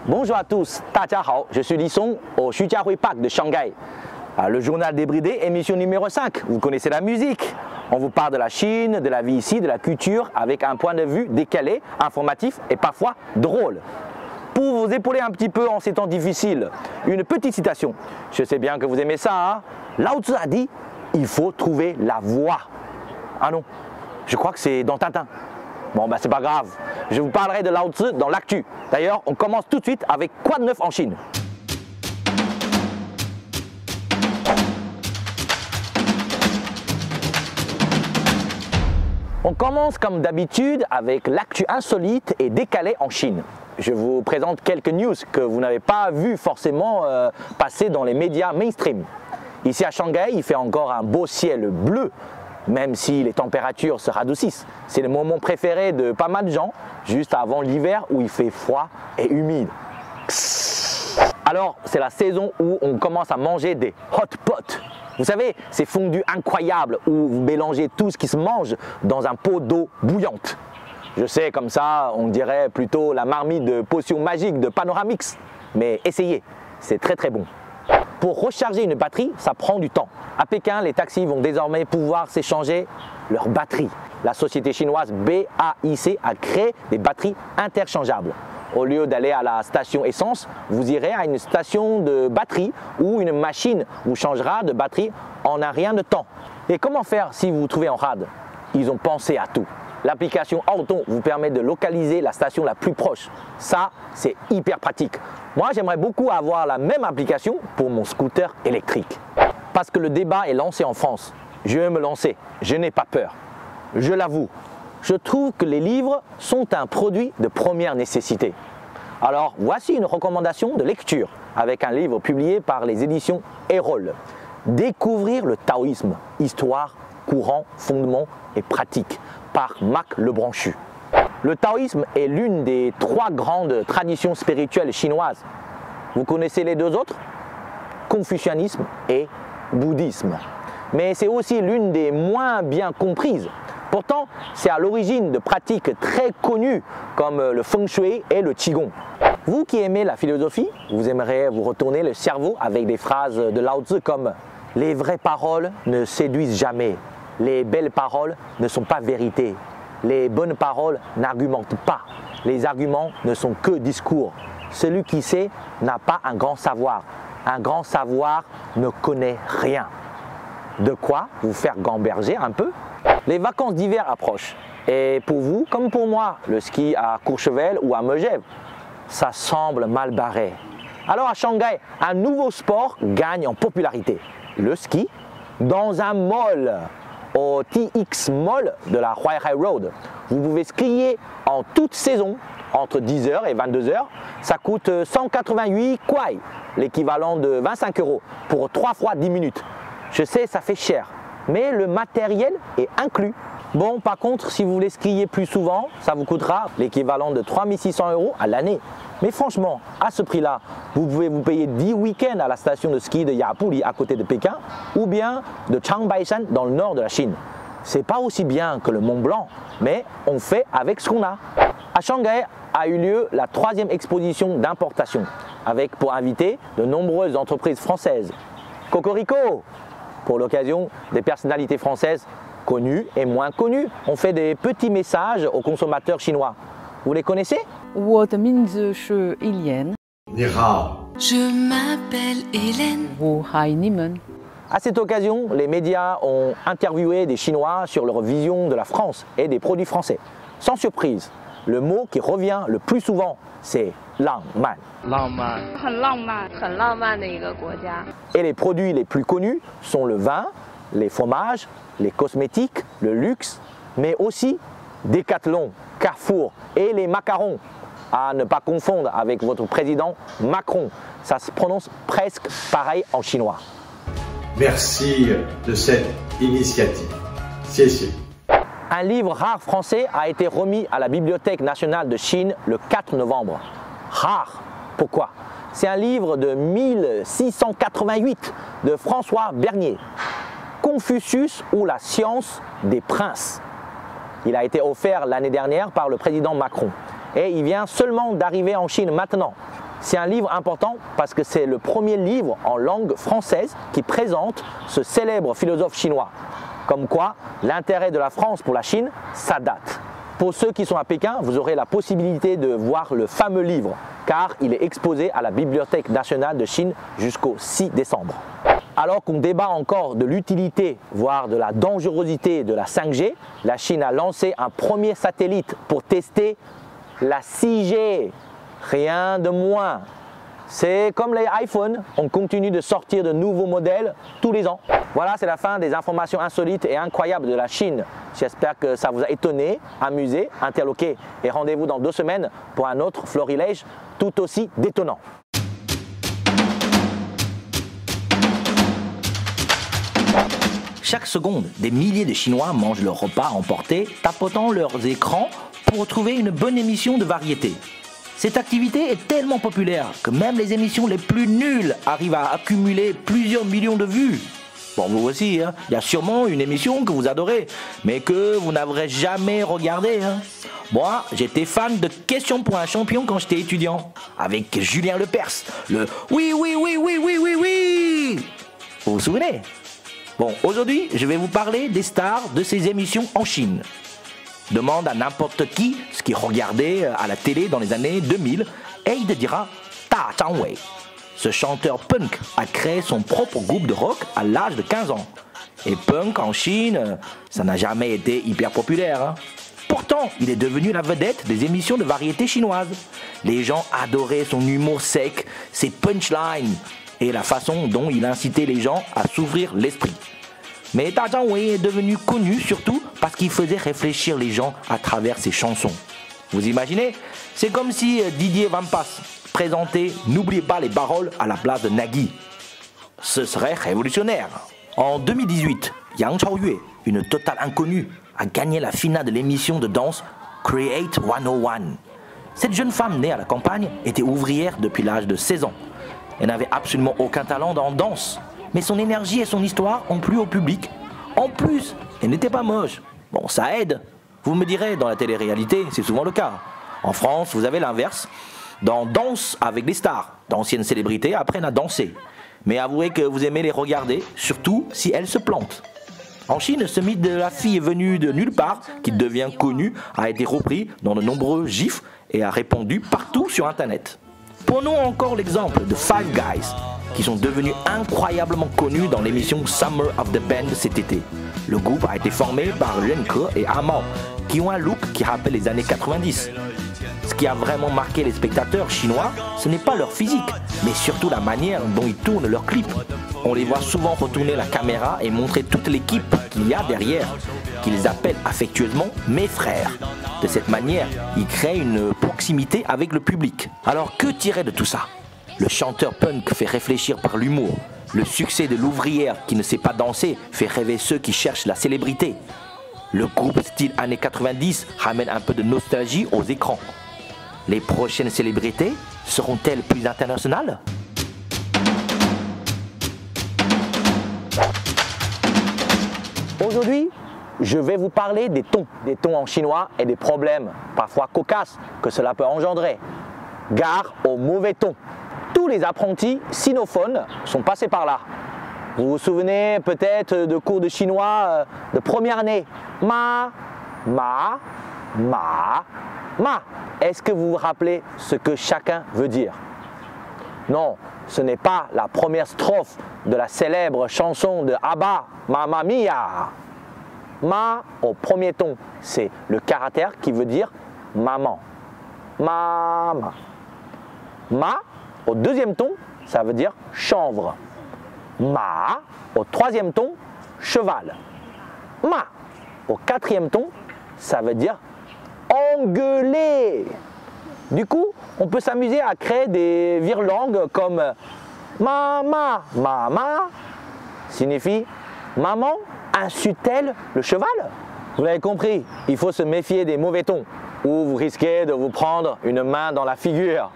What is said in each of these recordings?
Bonjour à tous, 大家好, je suis Li Song au Xujiahui Park de Shanghai. Le journal débridé, émission numéro 5. Vous connaissez la musique. On vous parle de la Chine, de la vie ici, de la culture, avec un point de vue décalé, informatif et parfois drôle. Pour vous épauler un petit peu en ces temps difficiles, une petite citation. Je sais bien que vous aimez ça, hein. Lao Tzu a dit, il faut trouver la voie. Ah non, je crois que c'est dans Tintin. Bon, c'est pas grave. Je vous parlerai de Lao Tzu dans l'actu. D'ailleurs, on commence tout de suite avec quoi de neuf en Chine? On commence comme d'habitude avec l'actu insolite et décalée en Chine. Je vous présente quelques news que vous n'avez pas vu forcément passer dans les médias mainstream. Ici à Shanghai, il fait encore un beau ciel bleu, même si les températures se radoucissent. C'est le moment préféré de pas mal de gens, juste avant l'hiver où il fait froid et humide. Alors, c'est la saison où on commence à manger des hot pots. Vous savez, ces fondus incroyables où vous mélangez tout ce qui se mange dans un pot d'eau bouillante. Je sais, comme ça, on dirait plutôt la marmite de potions magiques de Panoramix. Mais essayez, c'est très très bon. Pour recharger une batterie, ça prend du temps. À Pékin, les taxis vont désormais pouvoir s'échanger leur batterie. La société chinoise BAIC a créé des batteries interchangeables. Au lieu d'aller à la station essence, vous irez à une station de batterie où une machine vous changera de batterie en un rien de temps. Et comment faire si vous vous trouvez en rade? Ils ont pensé à tout. L'application Orton vous permet de localiser la station la plus proche. Ça, c'est hyper pratique. Moi, j'aimerais beaucoup avoir la même application pour mon scooter électrique. Parce que le débat est lancé en France. Je vais me lancer, je n'ai pas peur. Je l'avoue, je trouve que les livres sont un produit de première nécessité. Alors, voici une recommandation de lecture avec un livre publié par les éditions Erol. Découvrir le taoïsme, histoire, courant, fondement et pratique, par Marc Lebranchu. Le taoïsme est l'une des 3 grandes traditions spirituelles chinoises. Vous connaissez les 2 autres? Confucianisme et bouddhisme. Mais c'est aussi l'une des moins bien comprises. Pourtant, c'est à l'origine de pratiques très connues comme le feng shui et le qigong. Vous qui aimez la philosophie, vous aimeriez vous retourner le cerveau avec des phrases de Lao Tzu comme « Les vraies paroles ne séduisent jamais. Les belles paroles ne sont pas vérité. Les bonnes paroles n'argumentent pas. Les arguments ne sont que discours. Celui qui sait n'a pas un grand savoir. Un grand savoir ne connaît rien. » De quoi vous faire gamberger un peu? Les vacances d'hiver approchent. Et pour vous, comme pour moi, le ski à Courchevel ou à Megève, ça semble mal barré. Alors à Shanghai, un nouveau sport gagne en popularité. Le ski dans un mall. Au TX Mall de la Huaihai Road. Vous pouvez skier en toute saison, entre 10h et 22h. Ça coûte 188 kuai, l'équivalent de 25 € pour 3 fois 10 minutes. Je sais, ça fait cher, mais le matériel est inclus. Bon, par contre, si vous voulez skier plus souvent, ça vous coûtera l'équivalent de 3600 € à l'année. Mais franchement, à ce prix-là, vous pouvez vous payer 10 week-ends à la station de ski de Yapuli à côté de Pékin ou bien de Changbaishan dans le nord de la Chine. C'est pas aussi bien que le Mont Blanc, mais on fait avec ce qu'on a. À Shanghai a eu lieu la 3e exposition d'importation avec pour inviter de nombreuses entreprises françaises. Cocorico! Pour l'occasion, des personnalités françaises connues et moins connues ont fait des petits messages aux consommateurs chinois. Vous les connaissez? Je m'appelle Hélène. À cette occasion, les médias ont interviewé des Chinois sur leur vision de la France et des produits français. Sans surprise, le mot qui revient le plus souvent, c'est « Langman ». Et les produits les plus connus sont le vin, les fromages, les cosmétiques, le luxe, mais aussi Decathlon, Carrefour et les macarons. À ne pas confondre avec votre président Macron. Ça se prononce presque pareil en chinois. Merci de cette initiative. Xie. Un livre rare français a été remis à la Bibliothèque nationale de Chine le 4 novembre. Rare. Pourquoi? C'est un livre de 1688 de François Bernier. Confucius ou la science des princes. Il a été offert l'année dernière par le président Macron. Et il vient seulement d'arriver en Chine maintenant. C'est un livre important parce que c'est le premier livre en langue française qui présente ce célèbre philosophe chinois. Comme quoi, l'intérêt de la France pour la Chine, ça date. Pour ceux qui sont à Pékin, vous aurez la possibilité de voir le fameux livre, car il est exposé à la Bibliothèque nationale de Chine jusqu'au 6 décembre. Alors qu'on débat encore de l'utilité, voire de la dangerosité de la 5G, la Chine a lancé un premier satellite pour tester la 6G. Rien de moins. C'est comme les iPhones, on continue de sortir de nouveaux modèles tous les ans. Voilà, c'est la fin des informations insolites et incroyables de la Chine. J'espère que ça vous a étonné, amusé, interloqué. Et rendez-vous dans 2 semaines pour un autre florilège tout aussi détonnant. Chaque seconde, des milliers de Chinois mangent leur repas emporté, tapotant leurs écrans pour retrouver une bonne émission de variété. Cette activité est tellement populaire que même les émissions les plus nulles arrivent à accumuler plusieurs millions de vues. Bon, vous aussi, hein, il y a sûrement une émission que vous adorez, mais que vous n'aurez jamais regardée. Hein. Moi, j'étais fan de Questions pour un champion quand j'étais étudiant, avec Julien Lepers, le « oui, oui, oui, oui, oui, oui, oui ». Vous vous souvenez? Bon, aujourd'hui, je vais vous parler des stars de ces émissions en Chine. Demande à n'importe qui ce qu'il regardait à la télé dans les années 2000 et il te dira Ta Zhangwei. Ce chanteur punk a créé son propre groupe de rock à l'âge de 15 ans. Et punk en Chine, ça n'a jamais été hyper populaire. Hein. Pourtant, il est devenu la vedette des émissions de variété chinoises. Les gens adoraient son humour sec, ses punchlines et la façon dont il incitait les gens à s'ouvrir l'esprit. Mais Ta Zhangwei est devenu connu surtout parce qu'il faisait réfléchir les gens à travers ses chansons. Vous imaginez? C'est comme si Didier Vampas présentait « N'oubliez pas les paroles » à la place de Nagui. Ce serait révolutionnaire. En 2018, Yang Chaoyue, une totale inconnue, a gagné la finale de l'émission de danse Create 101. Cette jeune femme née à la campagne était ouvrière depuis l'âge de 16 ans. Elle n'avait absolument aucun talent dans la danse. Mais son énergie et son histoire ont plu au public. En plus, elle n'était pas moche. Bon, ça aide. Vous me direz, dans la télé-réalité, c'est souvent le cas. En France, vous avez l'inverse. Dans Danse avec les stars, d'anciennes célébrités apprennent à danser. Mais avouez que vous aimez les regarder, surtout si elles se plantent. En Chine, ce mythe de la fille venue de nulle part, qui devient connue, a été repris dans de nombreux gifs et a répandu partout sur Internet. Prenons encore l'exemple de Five Guys, qui sont devenus incroyablement connus dans l'émission Summer of the Band cet été. Le groupe a été formé par Ren Ke et Amao, qui ont un look qui rappelle les années 90. Ce qui a vraiment marqué les spectateurs chinois, ce n'est pas leur physique, mais surtout la manière dont ils tournent leurs clips. On les voit souvent retourner la caméra et montrer toute l'équipe qu'il y a derrière, qu'ils appellent affectueusement « mes frères ». De cette manière, ils créent une proximité avec le public. Alors que tirer de tout ça? Le chanteur punk fait réfléchir par l'humour. Le succès de l'ouvrière qui ne sait pas danser fait rêver ceux qui cherchent la célébrité. Le groupe style années 90 ramène un peu de nostalgie aux écrans. Les prochaines célébrités seront-elles plus internationales? Aujourd'hui, je vais vous parler des tons en chinois et des problèmes, parfois cocasses, que cela peut engendrer. Gare aux mauvais tons. Tous les apprentis sinophones sont passés par là. Vous vous souvenez peut-être de cours de chinois de première année. Ma, ma, ma, ma. Est-ce que vous vous rappelez ce que chacun veut dire? Non, ce n'est pas la première strophe de la célèbre chanson de ABBA, Mamma Mia. Ma au premier ton, c'est le caractère qui veut dire maman. Mama. Ma au deuxième ton, ça veut dire chanvre. Ma au troisième ton, cheval. Ma au quatrième ton, ça veut dire engueuler. Du coup, on peut s'amuser à créer des virelangues comme mama, mama signifie maman insulte-t-elle le cheval? Vous l'avez compris, il faut se méfier des mauvais tons ou vous risquez de vous prendre une main dans la figure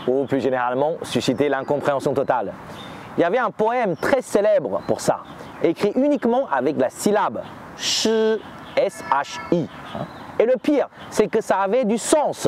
ou plus généralement susciter l'incompréhension totale. Il y avait un poème très célèbre pour ça, écrit uniquement avec la syllabe shi, S-H-I. Et le pire, c'est que ça avait du sens.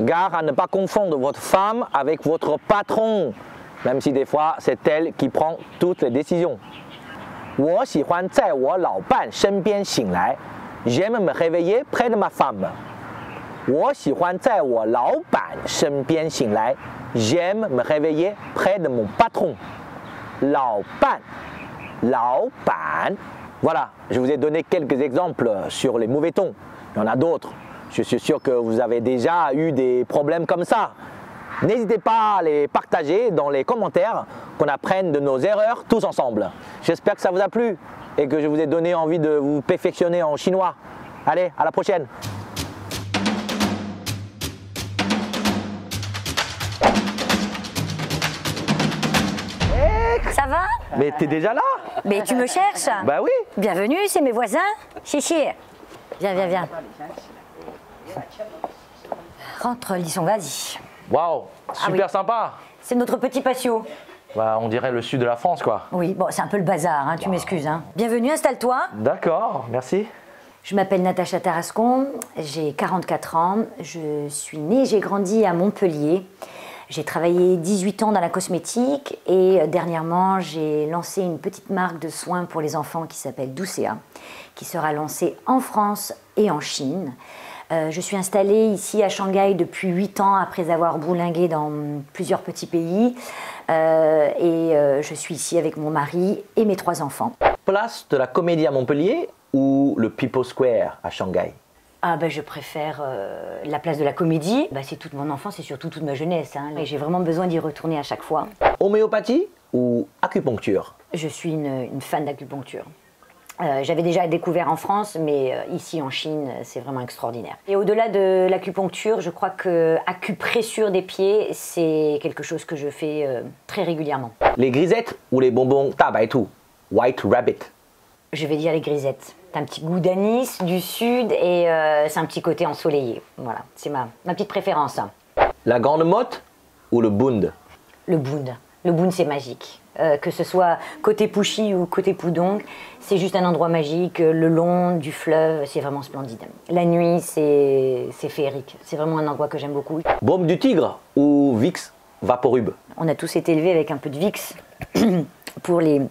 Gare à ne pas confondre votre femme avec votre patron, même si des fois c'est elle qui prend toutes les décisions. 我喜欢在我老伴身边醒来 J'aime me réveiller près de ma femme. 我喜欢在我老板身边醒来 J'aime me réveiller près de mon patron. 老伴, 老板. Voilà, je vous ai donné quelques exemples sur les mauvais tons. Il y en a d'autres. Je suis sûr que vous avez déjà eu des problèmes comme ça. N'hésitez pas à les partager dans les commentaires, qu'on apprenne de nos erreurs tous ensemble. J'espère que ça vous a plu et que je vous ai donné envie de vous perfectionner en chinois. Allez, à la prochaine! Ça va? Mais t'es déjà là? Mais tu me cherches? Bah oui! Bienvenue, c'est mes voisins. Chichi. Viens, viens, viens. Rentre, Lisson, vas-y. Waouh! Super sympa! C'est notre petit patio. Bah, on dirait le sud de la France, quoi. Oui, bon, c'est un peu le bazar, hein, tu m'excuses. Hein. Bienvenue, installe-toi. D'accord, merci. Je m'appelle Natacha Tarascon, j'ai 44 ans, je suis née, j'ai grandi à Montpellier. J'ai travaillé 18 ans dans la cosmétique et dernièrement, j'ai lancé une petite marque de soins pour les enfants qui s'appelle Doucea, qui sera lancée en France et en Chine. Je suis installée ici à Shanghai depuis 8 ans après avoir bourlingué dans plusieurs petits pays. Je suis ici avec mon mari et mes 3 enfants. Place de la Comédie à Montpellier ou le People Square à Shanghai? Ah ben je préfère la place de la Comédie. C'est toute mon enfance et surtout toute ma jeunesse. Hein. Et j'ai vraiment besoin d'y retourner à chaque fois. Homéopathie ou acupuncture? Je suis une fan d'acupuncture. J'avais déjà découvert en France, mais ici en Chine, c'est vraiment extraordinaire. Et au-delà de l'acupuncture, je crois que acupressure des pieds, c'est quelque chose que je fais très régulièrement. Les grisettes ou les bonbons Tabaitu, White Rabbit? Je vais dire les grisettes. T'as un petit goût d'anis du sud et c'est un petit côté ensoleillé. Voilà, c'est ma petite préférence. La grande motte ou le bund? Le bund. Le bund, c'est magique. Que ce soit côté Puxi ou côté Pudong, c'est juste un endroit magique. Le long du fleuve, c'est vraiment splendide. La nuit, c'est féerique. C'est vraiment un endroit que j'aime beaucoup. Baume du tigre ou Vicks Vaporub? On a tous été élevés avec un peu de Vicks pour les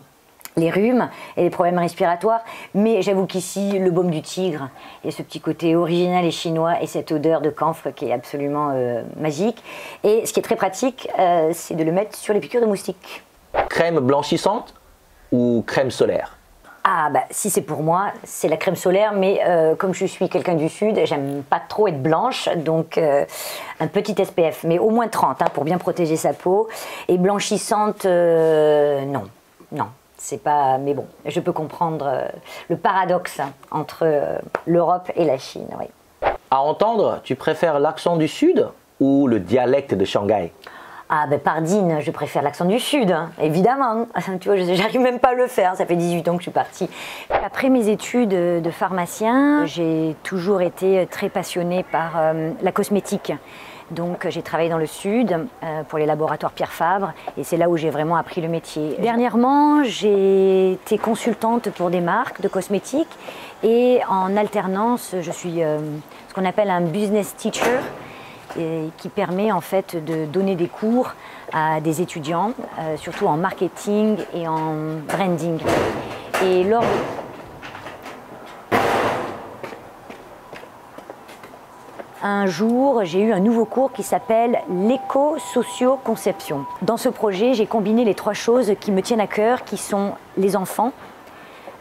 rhumes et les problèmes respiratoires. Mais j'avoue qu'ici, le baume du tigre et ce petit côté original et chinois et cette odeur de camphre qui est absolument magique. Et ce qui est très pratique, c'est de le mettre sur les piqûres de moustiques. Crème blanchissante ou crème solaire? Ah si c'est pour moi, c'est la crème solaire, mais comme je suis quelqu'un du Sud, j'aime pas trop être blanche, donc un petit SPF, mais au moins 30 pour bien protéger sa peau. Et blanchissante, non, c'est pas... Mais bon, je peux comprendre le paradoxe entre l'Europe et la Chine, oui. À entendre, tu préfères l'accent du Sud ou le dialecte de Shanghai? Ah pardine, je préfère l'accent du Sud, hein, évidemment. Tu vois, j'arrive même pas à le faire, ça fait 18 ans que je suis partie. Après mes études de pharmacien, j'ai toujours été très passionnée par la cosmétique. Donc j'ai travaillé dans le Sud pour les laboratoires Pierre Fabre et c'est là où j'ai vraiment appris le métier. Dernièrement, j'ai été consultante pour des marques de cosmétiques et en alternance, je suis ce qu'on appelle un business teacher, qui permet en fait de donner des cours à des étudiants, surtout en marketing et en branding. Et un jour, j'ai eu un nouveau cours qui s'appelle l'éco-socio-conception. Dans ce projet, j'ai combiné les 3 choses qui me tiennent à cœur, qui sont les enfants,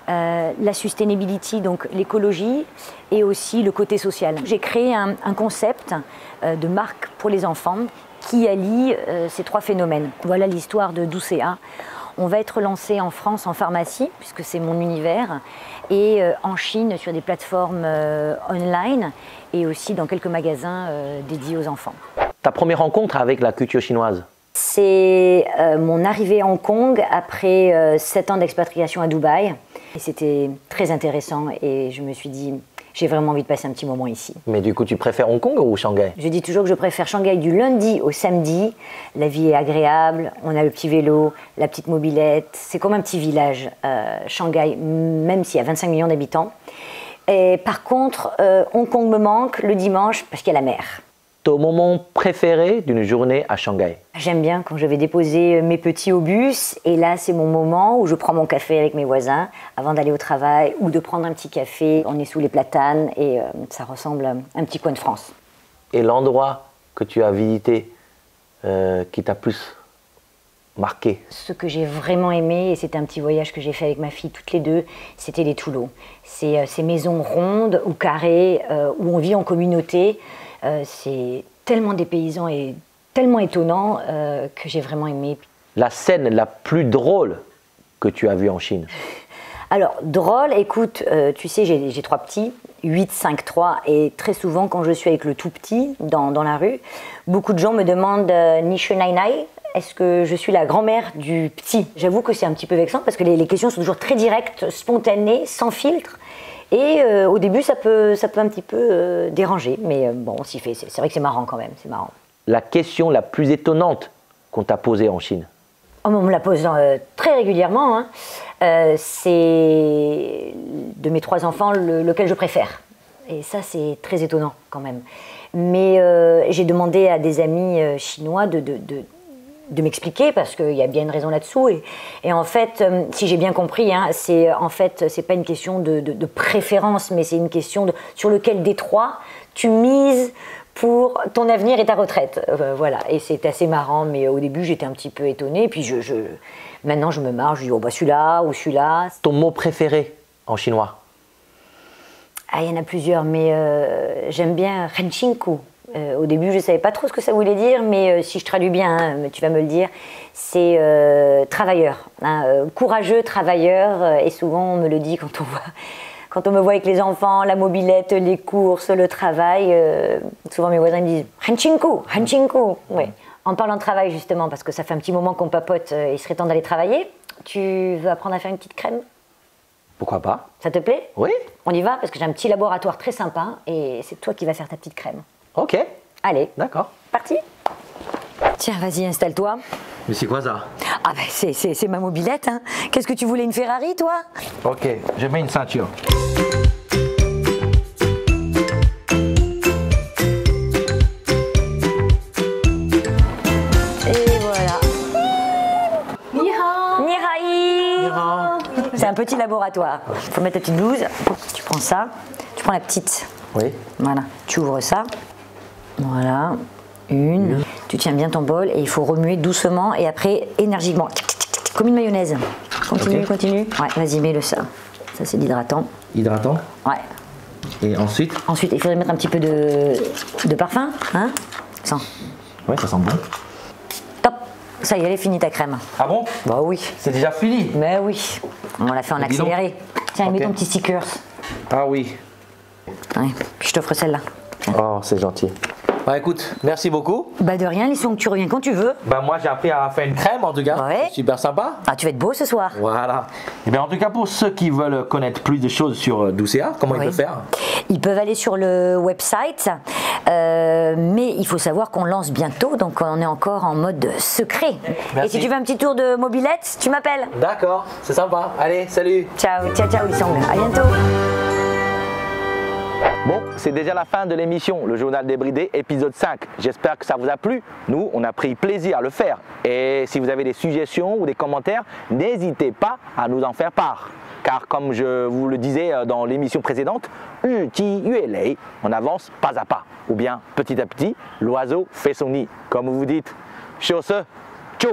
la sustainability, donc l'écologie, et aussi le côté social. J'ai créé un concept de marque pour les enfants qui allie ces 3 phénomènes. Voilà l'histoire de Doucea. On va être lancé en France en pharmacie, puisque c'est mon univers, et en Chine sur des plateformes online, et aussi dans quelques magasins dédiés aux enfants. Ta première rencontre avec la culture chinoise? C'est mon arrivée à Hong Kong après 7 ans d'expatriation à Dubaï. Et c'était très intéressant et je me suis dit, j'ai vraiment envie de passer un petit moment ici. Mais du coup, tu préfères Hong Kong ou Shanghai? Je dis toujours que je préfère Shanghai du lundi au samedi. La vie est agréable, on a le petit vélo, la petite mobilette. C'est comme un petit village, Shanghai, même s'il y a 25 millions d'habitants. Et par contre, Hong Kong me manque le dimanche parce qu'il y a la mer. ton moment préféré d'une journée à Shanghai? J'aime bien quand je vais déposer mes petits au bus et là c'est mon moment où je prends mon café avec mes voisins avant d'aller au travail ou de prendre un petit café. On est sous les platanes et ça ressemble à un petit coin de France. Et l'endroit que tu as visité qui t'a plus marqué? Ce que j'ai vraiment aimé, et c'était un petit voyage que j'ai fait avec ma fille toutes les deux, c'était les Toulons. Ces maisons rondes ou carrées où on vit en communauté, c'est tellement dépaysant et tellement étonnant que j'ai vraiment aimé. La scène la plus drôle que tu as vue en Chine? Alors, drôle, écoute, tu sais, j'ai 3 petits, 8, 5, 3, et très souvent, quand je suis avec le tout petit dans la rue, beaucoup de gens me demandent « Ni she nai nai ?» Est-ce que je suis la grand-mère du petit? J'avoue que c'est un petit peu vexant parce que les questions sont toujours très directes, spontanées, sans filtre. Et au début, ça peut un petit peu déranger, mais bon, on s'y fait. C'est vrai que c'est marrant quand même, c'est marrant. La question la plus étonnante qu'on t'a posée en Chine? Oh, on me la pose très régulièrement. Hein. C'est de mes 3 enfants lequel je préfère. Et ça, c'est très étonnant quand même. Mais j'ai demandé à des amis chinois de m'expliquer parce qu'il y a bien une raison là-dessous. Et en fait, si j'ai bien compris, hein, c'est pas une question de préférence, mais c'est une question sur lequel des 3 tu mises pour ton avenir et ta retraite. Voilà, et c'est assez marrant, mais au début j'étais un petit peu étonnée, et puis maintenant je me marre, je dis oh bah celui-là ou celui-là. Ton mot préféré en chinois? Ah, il y en a plusieurs, mais j'aime bien Renchinku. Au début je ne savais pas trop ce que ça voulait dire, mais si je traduis bien, hein, tu vas me le dire, c'est travailleur, hein, courageux travailleur, et souvent on me le dit quand on me voit avec les enfants, la mobilette, les courses, le travail, souvent mes voisins me disent « Hanchinku, Hanchinku ». Ouais. En parlant de travail justement, parce que ça fait un petit moment qu'on papote, il serait temps d'aller travailler. Tu veux apprendre à faire une petite crème? Pourquoi pas? Ça te plaît? Oui. On y va parce que j'ai un petit laboratoire très sympa et c'est toi qui vas faire ta petite crème. Ok. Allez. D'accord. Parti? Tiens, vas-y, installe-toi. Mais c'est quoi ça? Ah ben c'est ma mobilette, hein. Qu'est-ce que tu voulais, une Ferrari, toi? Ok, je mets une ceinture. Et voilà. Ni hao. Nihai. C'est un petit laboratoire. Il faut mettre ta petite blouse. Tu prends ça. Tu prends la petite. Oui. Voilà. Tu ouvres ça. Voilà. Une. Tu tiens bien ton bol et il faut remuer doucement et après énergiquement. Comme une mayonnaise. Continue, Ok. continue. Ouais, vas-y, mets-le ça. Ça, c'est l'hydratant. Hydratant. Ouais. Et ensuite? Ensuite, il faudrait mettre un petit peu de parfum. Hein? Sens. Ouais, ça sent bon. Top. Ça y est, elle est finie ta crème. Ah bon? Bah oui. C'est déjà fini? Mais oui. On l'a fait en Dis donc. accéléré. Tiens, Ok. mets ton petit stickers. Ah oui. Ouais. Puis je t'offre celle-là. Oh, c'est gentil. Bah écoute, merci beaucoup. Bah de rien, Lisson, tu reviens quand tu veux. Bah moi j'ai appris à faire une crème en tout cas. Ouais. Super sympa. Ah, tu vas être beau ce soir. Voilà. Et bien en tout cas pour ceux qui veulent connaître plus de choses sur Doucea, comment ils Oui. peuvent faire? Ils peuvent aller sur le website, mais il faut savoir qu'on lance bientôt, donc on est encore en mode secret. Merci. Et si tu veux un petit tour de mobilette, tu m'appelles. D'accord, c'est sympa. Allez, salut. Ciao, ciao, ciao, Lisson. À bientôt. Bon, c'est déjà la fin de l'émission, le journal débridé, épisode 5. J'espère que ça vous a plu. Nous, on a pris plaisir à le faire. Et si vous avez des suggestions ou des commentaires, n'hésitez pas à nous en faire part. Car comme je vous le disais dans l'émission précédente, on avance pas à pas. Ou bien petit à petit, l'oiseau fait son nid. Comme vous dites, sur ce, ciao.